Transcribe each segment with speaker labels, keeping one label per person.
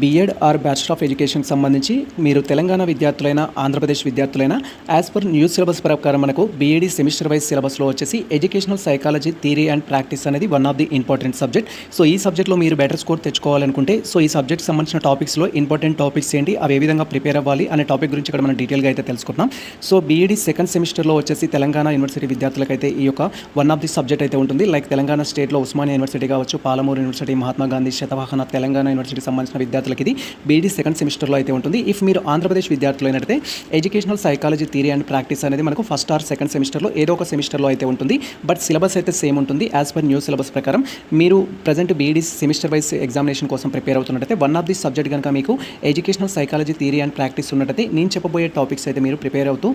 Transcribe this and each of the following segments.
Speaker 1: BEd are bachelor of ఎడ్యుకేషన్కి సంబంధించి మీరు Telangana విద్యార్థులైనా Andhra Pradesh విద్యార్థులైనా as per new syllabus ప్రకారం మనకు బీఈడీ సెమిస్టర్ వైజ్ సిలబస్లో వచ్చేసి educational psychology theory and practice అనేది one of the important subject. So ఈ సబ్జెక్ట్లో మీరు బెటర్ స్కోర్ తెచ్చుకోవాలనుకుంటే ఈ సబ్జెక్ట్కి సంబంధించిన టాపిక్స్లో ఇంపార్టెంట్ టాపిక్స్ ఏంటి, అవి ఏ విధంగా ప్రిపేర్ అవ్వాలి అనే టాపిక్ గురించి ఇక్కడ మనం డీటెయిల్గా అయితే తెలుసుకుంటున్నాం. సో బీఈడీ సెకండ్ సెమిస్టర్లో వచ్చేసి తెలంగాణ యూనివర్సిటీ విద్యార్థులకైతే ఈ యొక్క వన్ ఆఫ్ ది సబ్జెక్ట్ అయితే ఉంటుంది. లైక్ తెలంగాణ స్టేట్లో ఉస్మానియా యూనివర్సిటీ కావచ్చు, పాలమూరు యూనివర్సిటీ, మహాత్మా గాంధీ శతవాహన తెలంగాణ యూనివర్సిటీకి సంబంధించిన విద్యార్థులకి ఇది బీఈడీ సెకండ్ సెమిస్టర్లో అయితే ఉంటుంది. ఇఫ్ మీరు ఆంధ్రప్రదేశ్ విద్యార్థులు అయినట్లయితే educational psychology theory and practice అనేది మనకు ఫస్ట్ ఆర్ సెకండ్ సెమిస్టర్లో ఏదో ఒక సెమిస్టర్లో అయితే ఉంటుంది. బట్ సిలబస్ అయితే సేమ్ ఉంటుంది. యాజ్ పర్ న్యూ సిలబస్ ప్రకారం మీరు present B Ed semester wise examination కోసం ప్రిపేర్ అవుతున్నట్టయితే వన్ ఆఫ్ ది సబ్జెక్ట్ కనుక మీకు educational psychology theory and practice ఉన్నట్టయితే నేను చెప్పబోయే టాపిక్స్ అయితే మీరు ప్రిపేర్ అవుతూ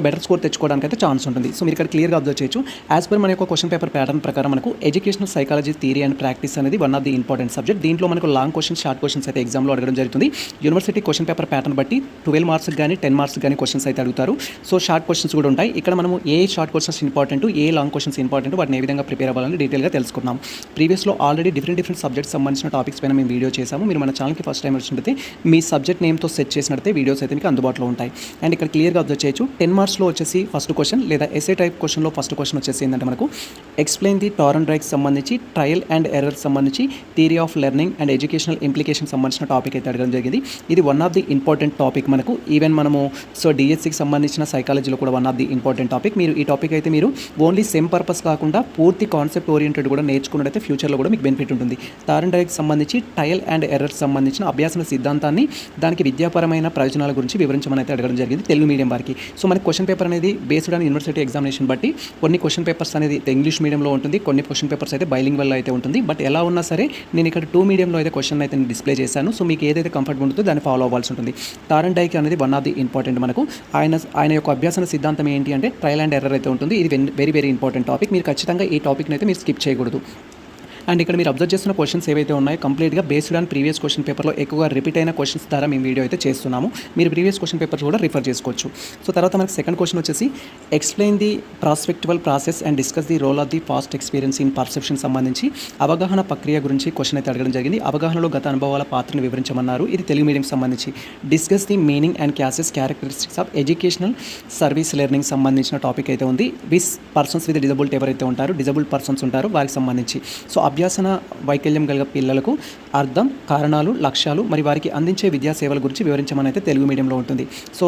Speaker 1: బెటర్ స్కోర్ తెచ్చుకోవడానికి అయితే ఛాన్స్ ఉంటుంది. సో మీరు ఇక్కడ క్లియర్గా అబ్జర్వ్ చేయొచ్చు. యాజ్ పర్ మన యొక్క క్వశ్చన్ పేపర్ ప్యాటర్న్ ప్రకారం మనకు educational psychology theory and practice అనేది one of the important subject. దీంట్లో మనకు లాంగ్ క్వశ్చన్స్, షార్ట్ క్వశ్చన్స్ అయితే ఎగ్జామ్లో అడగడం జరుగుతుంది. యూనివర్సిటీ క్వశ్చన్ పేపర్ ప్యాటర్న్ బట్టి 12 మార్క్స్ కానీ 10 మార్క్స్ కానీ క్వశ్చన్స్ అయితే అడుగుతారు. సో షార్ట్ క్వశ్చన్స్ కూడా ఉంటాయి. ఇక్కడ మనము ఏ షార్ట్ క్వశ్చన్స్ ఇంపార్టెంట్, ఏ లాంగ్ క్వశ్చన్స్ ఇంపార్టెంట్, వాటిని ఏ విధంగా ప్రిపేర్ అవ్వాలని డీటెయిల్గా తెలుసుకున్నాం. ప్రీవియస్లో ఆల్రెడీ డిఫరెంట్ సబ్జెక్ట్స్ సంబంధించిన టాపిక్స్ పైన మేము వీడియో చేసాము. మీరు మన ఛానల్కి ఫస్ట్ టైం వచ్చినట్లయితే మీ సబ్జెక్ట్ నేమ్తో సెట్ చేసినట్లయితే వీడియోస్ అయితే మీకు అందుబాటులో ఉంటాయి. అండ్ ఇక్కడ క్లియర్గా అబ్జర్వ్ చేయొచ్చు. 10 మార్క్స్లో వచ్చేసి ఫస్ట్ క్వశ్చన్ లేదా ఎస్ఏ టైప్ క్వశ్చన్లో ఫస్ట్ క్వశ్చన్ వచ్చేసి ఏంటంటే మనకు ఎక్స్ప్లెయిన్ ది టారన్ డ్రైవ్కి సంబంధించి ట్రయల్ అండ్ ఎర్రర్ సంబంధించి theory of learning and educational implication సంబంధించిన టాపిక్ అయితే అడగడం జరిగింది. ఇది one of the important topic మనకు. ఈవెన్ మనము డిఎస్సికి సంబంధించిన సైకాలజీలో కూడా one of the important topic. మీరు ఈ టాపిక్ అయితే మీరు ఓన్లీ సెమ్ పర్పస్ కాకుండా పూర్తి కాన్సెప్ట్ ఓరియంటెడ్ కూడా నేర్చుకున్నట్టయితే ఫ్యూచర్లో కూడా మీకు బెనిఫిట్ ఉంటుంది. టారన్ డ్రైవ్కి సంబంధించి ట్రయల్ అండ్ ఎర్రర్ సంబంధించిన అభ్యాసన సిద్ధాంతాన్ని, దానికి విద్యాపరమైన ప్రయోజనాల గురించి వివరించమని అయితే అడగడం జరిగింది తెలుగు మీడియం వారికి. సో మనకి క్వశ్చన్ పేపర్ అనేది బేస్డ్ ఆన్ యూనివర్సిటీ ఎగ్జామినేషన్ బట్టి కొన్ని క్వశ్చన్ పేపర్స్ అనేది ఇంగ్లీష్ మీడియంలో ఉంటుంది, కొన్ని క్వశ్చన్ పేపర్స్ అయితే బైలింగ్వల్ అయితే ఉంటుంది. బట్ ఎలా ఉన్నా సరే నేను ఇక్కడ 2 మీడియంలో అయితే క్వశ్చన్ అయితే డిస్ప్లే చేశాను. సో మీకు ఏదైతే కంఫర్ట్ ఉంటుందో దాన్ని ఫాలో అవ్వాల్సి ఉంటుంది. టారన్ డ్రైవ్ అనేది వన్ ఆఫ్ ది ఇంపార్టెంట్ మనకు. ఆయన యొక్క అభ్యాసన సిద్ధాంతం ఏంటి అంటే ట్రయల్ అండ్ ఎర్రర్ అయితే ఉంటుంది. ఇది వెరీ ఇంపార్టెంట్ టాపిక్. మీరు ఖచ్చితంగా ఈ టాపిక్ని అయితే మీరు స్కిప్ చేయకూడదు. అండ్ ఇక్కడ మీరు అబ్జర్వ్ చేస్తున్న క్వశ్చన్స్ ఏవైతే ఉన్నాయో కంప్లీట్గా బేస్డ్ ఆన్ ప్రీవియస్ క్వశ్చన్ పేపర్లో ఎక్కువగా రిపీట్ అయిన క్వశ్చన్స్ ద్వారా మేము వీడియో అయితే చేస్తున్నాము. మీరు ప్రీవియస్ క్వశ్చన్ పేపర్స్ కూడా రిఫర్ చేసుకోవచ్చు. సో తర్వాత మనకి సెకండ్ క్వశ్చన్ వచ్చేసి explain the perceptual process and discuss the role of the past experience in perception సంబంధించి అవగాహన ప్రక్రియ గురించి క్వశ్చన్ అయితే అడగడం జరిగింది. అవగాహనలో గత అనుభవాల పాత్రను వివరించమన్నారు. ఇది తెలుగు మీడియంకి సంబంధించి. Discuss the meaning and characteristics of educational service learning సంబంధించిన టాపిక్ అయితే ఉంది. పర్సన్స్ విత్ డిజబుల్డ్ ఎవరైతే ఉంటారో, డిజబుల్డ్ పర్సన్స్ ఉంటారో వారికి సంబంధించి. సో అభ్యాసన వైకల్యం కలిగిన పిల్లలకు అర్థం, కారణాలు, లక్ష్యాలు మరి వారికి అందించే విద్యా సేవల గురించి వివరించమని అయితే తెలుగు మీడియంలో ఉంటుంది. సో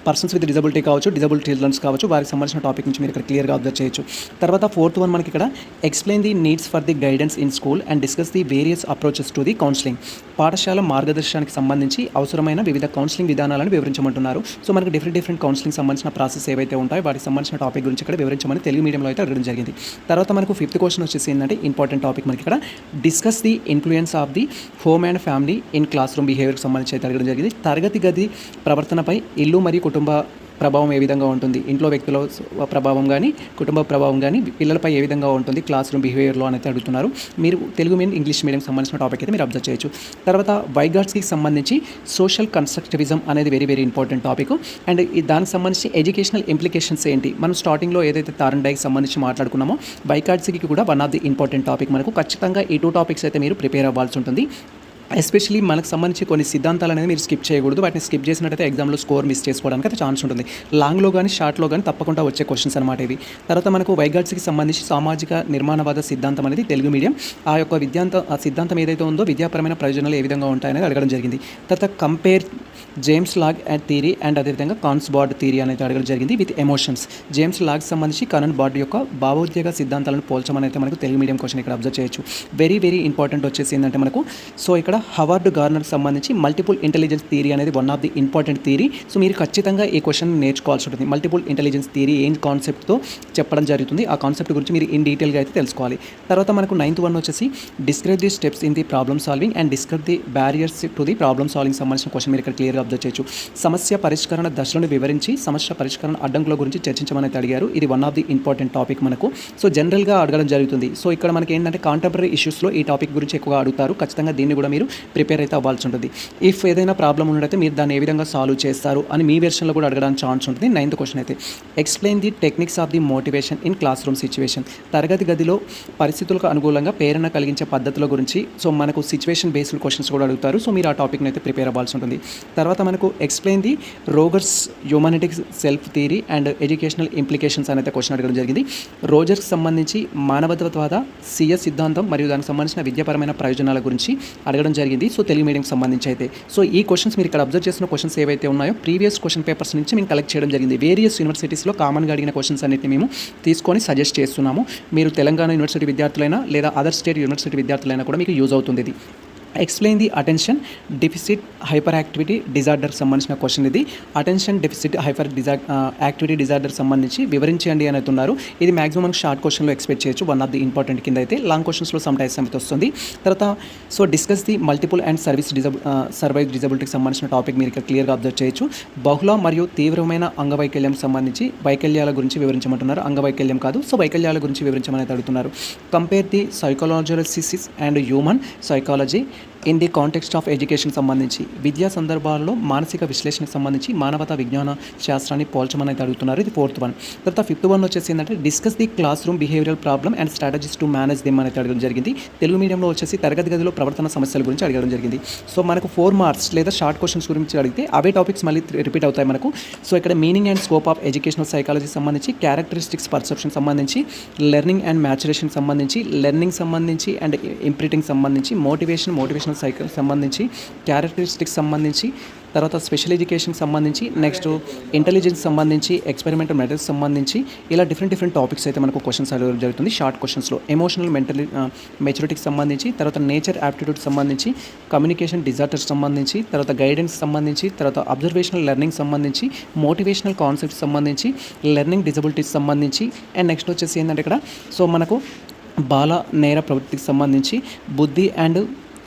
Speaker 1: పర్సన్స్ విత్ డిజబిలిటీ కావచ్చు, డిజబుల్డ్ చిల్డ్రన్స్ కావచ్చు, వారికి సంబంధించిన టాపిక్ నుంచి మీరు ఇక్కడ క్లియర్గా అబ్జర్వ్ చేయొచ్చు. తర్వాత 4th వన్ మనకి ఇక్కడ explain the needs for the guidance in school and discuss the various approaches to the counselling. పాఠశాల మార్గదర్శనానికి సంబంధించి అవసరమైన వివిధ కౌన్సిలింగ్ విధానాలను వివరించమంటున్నారు. సో మనకి డిఫరెంట్ కౌన్సిలింగ్ సంబంధించిన ప్రాసెస్ ఏవైతే ఉంటాయో వాటికి సంబంధించిన టాపిక్ గురించి ఇక్కడ వివరించమని తెలుగు మీడియంలో అయితే అడగడం జరిగింది. తర్వాత మనకు 5th క్వశ్చన్ వచ్చేసి ఏంటంటే ఇంపార్టెంట్ టాపిక్ మనకి ఇక్కడ discuss the influence of the home and family in classroom బిహేవియర్కి సంబంధించి అయితే అడగడం జరిగింది. తరగతి గది ప్రవర్తనపై ఇల్లు మరియు కుటుంబ ప్రభావం ఏ విధంగా ఉంటుంది, ఇంట్లో వ్యక్తుల ప్రభావం కానీ కుటుంబ ప్రభావం కానీ పిల్లలపై ఏ విధంగా ఉంటుంది క్లాస్ రూమ్ బిహేవియర్లో అని అయితే అడుగుతున్నారు. మీరు తెలుగు మీడియం, ఇంగ్లీష్ మీడియం సంబంధించిన టాపిక్ అయితే మీరు అబ్జర్వ్ చేయొచ్చు. తర్వాత వైగాట్స్కి సంబంధించి సోషల్ కన్స్ట్రక్టివిజం అనేది వెరీ ఇంపార్టెంట్ టాపిక్. అండ్ దానికి సంబంధించి ఎడ్యుకేషనల్ ఇంప్లికేషన్స్ ఏంటి, మనం స్టార్టింగ్లో ఏదైతే టారన్ డ్రైవ్కి సంబంధించి మాట్లాడుకున్నామో వైగాట్స్కి కూడా one of the important topic మనకు. ఖచ్చితంగా ఈ 2 టాపిక్స్ అయితే మీరు ప్రిపేర్ అవ్వాల్సి ఉంటుంది. ఎస్పెషలీ మనకు సంబంధించి కొన్ని సిద్ధాంతాలు అనేది మీరు స్కిప్ చేయకూడదు. వాటిని స్కిప్ చేసినట్టయితే ఎగ్జామ్లో స్కోర్ మిస్ చేసుకోవడానికి అయితే ఛాన్స్ ఉంటుంది. లాంగ్లో కానీ షార్ట్లో కానీ తప్పకుండా వచ్చే క్వశ్చన్స్ అనమాట ఇవి. తర్వాత మనకు వైగాట్స్కి సంబంధించి సామాజిక నిర్మాణవాద సిద్ధాంతం అనేది తెలుగు మీడియం. ఆ యొక్క ఆ సిద్ధాంతం ఏదైతే ఉందో విద్యాపరమైన ప్రయోజనాలు ఏ విధంగా ఉంటాయనేది అడగడం జరిగింది. తర్వాత కంపేర్ జేమ్స్ లాగ్ అండ్ థియరీ అండ్ అదేవిధంగా కాన్స్ బార్డ్ థియరీ అనేది అడగడం జరిగింది విత్ ఎమోషన్స్. జేమ్స్ లాగ్ సంబంధించి కనన్ బార్డ్ యొక్క భావోద్వేగ సిద్ధాంతాలను పోల్చమని అయితే మనకు తెలుగు మీడియం క్వశ్చన్ ఇక్కడ అబ్జర్వ్ చేయొచ్చు. వెరీ ఇంపార్టెంట్ వచ్చేసి ఏంటంటే మనకు ఇక్కడ హవార్డ్ గార్నర్ సంబంధించి మల్టిపుల్ ఇంటెలిజెన్స్ థియరీ అనేది one of the important theory. So మీరు ఖచ్చితంగా ఈ క్వశ్చన్ నేర్చుకోవాల్సి ఉంటుంది. మల్టిపుల్ ఇంటెలిజెన్స్ థియరీ ఏం కాన్సెప్ట్తో చెప్పడం జరుగుతుంది, ఆ కాన్సెప్ట్ గురించి మీరు ఇన్ డీటెయిల్గా అయితే తెలుసుకోవాలి. తర్వాత మనకు 9th వన్ వచ్చేసి describe the steps in the problem solving and describe the barriers to the problem solving సంబంధించిన క్వశ్చన్ మీరు ఇక్కడ క్లియర్గా అబ్జర్వ్ చేయొచ్చు. సమస్య పరిష్కరణ దశలను వివరించి సమస్య పరిష్కరణ అడ్డంకుల గురించి చర్చించమని అయితే అడిగారు. ఇది one of the important topic మనకు. సో జనరల్గా అడగడం జరుగుతుంది. సో ఇక్కడ మనకి ఏంటంటే కాంటెంపరీ ఇష్యూస్లో ఈ టాపిక్ గురించి ఎక్కువగా అడుగుతారు. ఖచ్చితంగా దీన్ని కూడా మీరు మీరు ప్రిపేర్ అయితే అవ్వాల్సి ఉంటుంది. ఇఫ్ ఏదైనా ప్రాబ్లం ఉన్నట్టయితే మీరు దాన్ని ఏ విధంగా సాల్వ్ చేస్తారు అని మీ వెర్షన్లో కూడా అడగడానికి ఛాన్స్ ఉంటుంది. 9th క్వశ్చన్ అయితే explain the techniques of the motivation in class room situation. తరగతి గదిలో పరిస్థితులకు అనుకూలంగా ప్రేరణ కలిగించే పద్ధతుల గురించి సో మనకు సిచ్యువేషన్ బేస్డ్ క్వశ్చన్స్ కూడా అడుగుతారు. సో మీరు ఆ టాపిక్ని అయితే ప్రిపేర్ అవ్వాల్సి ఉంటుంది. తర్వాత మనకు explain the Rogers humanistic self theory and educational implications అనేది క్వశ్చన్ అడగడం జరిగింది. రోజర్స్కి సంబంధించి మానవత్వవాద సిఎస్ సిద్ధాంతం మరియు దానికి సంబంధించిన విద్యాపరమైన ప్రయోజనాల గురించి అడగడం జరిగింది. సో తెలుగు మీడియంకి సంబంధించి అయితే సో ఈ క్వశ్చన్స్ మీరు ఇక్కడ అబ్జర్వ్ చేసిన క్వశ్చన్స్ ఏవైతే ఉన్నాయో ప్రీవియస్ క్వశ్చన్ పేపర్స్ నుంచి మేము కలెక్ట్ చేయడం జరిగింది. వేరియస్ యూనివర్సిటీస్లో కామన్గా అడిగిన క్వశ్చన్స్ అన్నింటిని మేము తీసుకొని సజెస్ట్ చేస్తున్నాము. మీరు తెలంగాణ యూనివర్సిటీ విద్యార్థులైనా లేదా అదర్ స్టేట్ యూనివర్సిటీ విద్యార్థులైనా కూడా మీకు యూజ్ అవుతుంది ఇది. Explain the attention deficit hyper activity disorder సంబంధించిన క్వశ్చన్ ఇది. Attention deficit hyper activity disorder సంబంధించి వివరించండి అని ఉన్నారు. ఇది మాక్సిమం మనకు షార్ట్ క్వశ్చన్లో ఎక్స్పెక్ట్ చేయొచ్చు. వన్ ఆఫ్ ది ఇంపార్టెంట్ కింద అయితే లాంగ్ క్వశ్చన్స్లో సమ్ టైమ్స్ అయితే వస్తుంది. తర్వాత so discuss the multiple and severe డిజబిలిటీకి సంబంధించిన టాపిక్ మీరు ఇక్కడ క్లియర్గా అబ్జర్వ్ చేయొచ్చు. బహుళ మరియు తీవ్రమైన అంగవైకల్యం సంబంధించి వైకల్యాల గురించి వివరించమంటున్నారు. అంగవైకల్యం కాదు, సో వైకల్యాల గురించి వివరించమని అడుగుతున్నారు. కంపేర్ ది సైకాలజిసిస్ and human psychology in the context of education సంబంధించి విద్యా సందర్భాల్లో మానసిక విశ్లేషణకు సంబంధించి మానవతా విజ్ఞాన శాస్త్రాన్ని పోల్చమని అయితే అడుగుతున్నారు. ఇది 4th వన్. తర్వాత 5th వన్ వచ్చేసి ఏంటంటే discuss the class room behavioural problem and strategies to manage them అనేది అడగడం జరిగింది. తెలుగు మీడియంలో వచ్చేసి తరగతి గదిలో ప్రవర్తన సమస్యల గురించి అడగడం జరిగింది. సో మనకు 4 మార్క్స్ లేదా షార్ట్ క్వశ్చన్స్ గురించి అడిగితే అవే టాపిక్స్ మళ్ళీ రిపీట్ అవుతాయి మనకు. సో ఇక్కడ meaning and scope of educational psychology సంబంధించి, క్యారెక్టరిస్టిక్స్ పర్సెప్షన్ సంబంధించి, లెర్నింగ్ అండ్ మ్యాచురేషన్ సంబంధించి, లెర్నింగ్ సంబంధించి అండ్ ఇంప్రింటింగ్ సంబంధించి, మోటివేషనల్ సైకిల్ సంబంధించి, క్యారెక్టరిస్టిక్స్ సంబంధించి, తర్వాత స్పెషల్ ఎడ్యుకేషన్ సంబంధించి, నెక్స్ట్ ఇంటెలిజెన్స్ సంబంధించి, ఎక్స్పెరిమెంటల్ మెథడ్స్ సంబంధించి ఇలా డిఫరెంట్ టాపిక్స్ అయితే మనకు క్వశ్చన్స్ అడగడం జరుగుతుంది షార్ట్ క్వశ్చన్స్లో. ఎమోషనల్ మెచ్యూరిటీకి సంబంధించి, తర్వాత నేచర్ యాప్టిట్యూడ్ సంబంధించి, కమ్యూనికేషన్ డిజార్డర్స్ సంబంధించి, తర్వాత గైడెన్స్ సంబంధించి, తర్వాత అబ్జర్వేషనల్ లెర్నింగ్ సంబంధించి, మోటివేషనల్ కాన్సెప్ట్స్ సంబంధించి, లెర్నింగ్ డిజబిలిటీస్ సంబంధించి అండ్ నెక్స్ట్ వచ్చేసి ఏంటంటే ఇక్కడ సో మనకు బాల నేర ప్రవృత్తికి సంబంధించి, బుద్ధి అండ్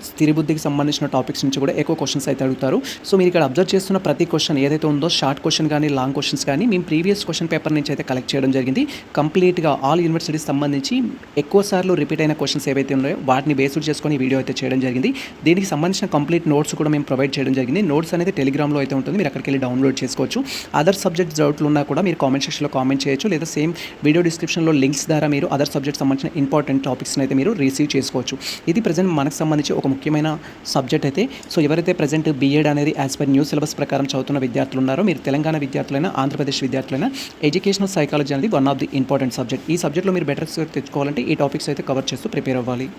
Speaker 1: స్థిర బుద్ధికి సంబంధించిన టాపిక్స్ నుంచి కూడా ఎక్కువ క్వశ్చన్స్ అయితే అడుగుతారు. సో మీరు ఇక్కడ అబ్జర్వ్ చేస్తున్న ప్రతి క్వశ్చన్ ఏదైతే ఉందో షార్ట్ క్వశ్చన్ కానీ లాంగ్ క్వశ్చన్స్ కానీ మేము ప్రీవియస్ క్వశ్చన్ పేపర్ నుంచి అయితే కలెక్ట్ చేయడం జరిగింది. కంప్లీట్గా ఆల్ యూనివర్సిటీస్ సంబంధించి ఎక్కువ సార్లు రిపీట్ అయిన క్వశ్చన్స్ ఏవైతే ఉన్నాయో వాటిని బేస్డ్ చేసుకొని వీడియో అయితే చేయడం జరిగింది. దీనికి సంబంధించిన కంప్లీట్ నోట్స్ కూడా మేము ప్రొవైడ్ చేయడం జరిగింది. నోట్స్ అనేది టెలిగ్రామ్లో అయితే ఉంటుంది, మీరు అక్కడికి వెళ్ళి డౌన్లోడ్ చేసుకోవచ్చు. అదర్ సబ్జెక్ట్స్ డౌట్లు ఉన్నా కూడా మీరు కామెంట్ సెక్షన్లో కామెంట్ చేయొచ్చు, లేదా సేమ్ వీడియో డిస్క్రిప్షన్లో లింక్స్ ద్వారా మీరు అదర్ సబ్జెక్ట్ సంబంధించిన ఇంపార్టెంట్ టాపిక్స్ని అయితే మీరు రిసీవ్ చేసుకోవచ్చు. ఇది ప్రజెంట్ మనకు సంబంధించి ఒక ముఖ్యమైన సబ్జెక్ట్ అయితే. సో ఎవరైతే ప్రజెంట్ బీఎడ్ అనేది యాజ్ పర్ న్యూ సిలబస్ ప్రకారం చదువుతున్న విద్యార్థులు ఉన్నారో, మీరు తెలంగాణ విద్యార్థులైనా ఆంధ్రప్రదేశ్ విద్యార్థులైనా ఎడ్యుకేషనల్ సైకాలజీ అనేది one of the important subject. ఈ సబ్జెక్ట్లో మీరు బెటర్ తెచ్చుకోవాలంటే ఈ టాపిక్స్ అయితే కవర్ చేస్తూ ప్రిపేర్ అవ్వాలి.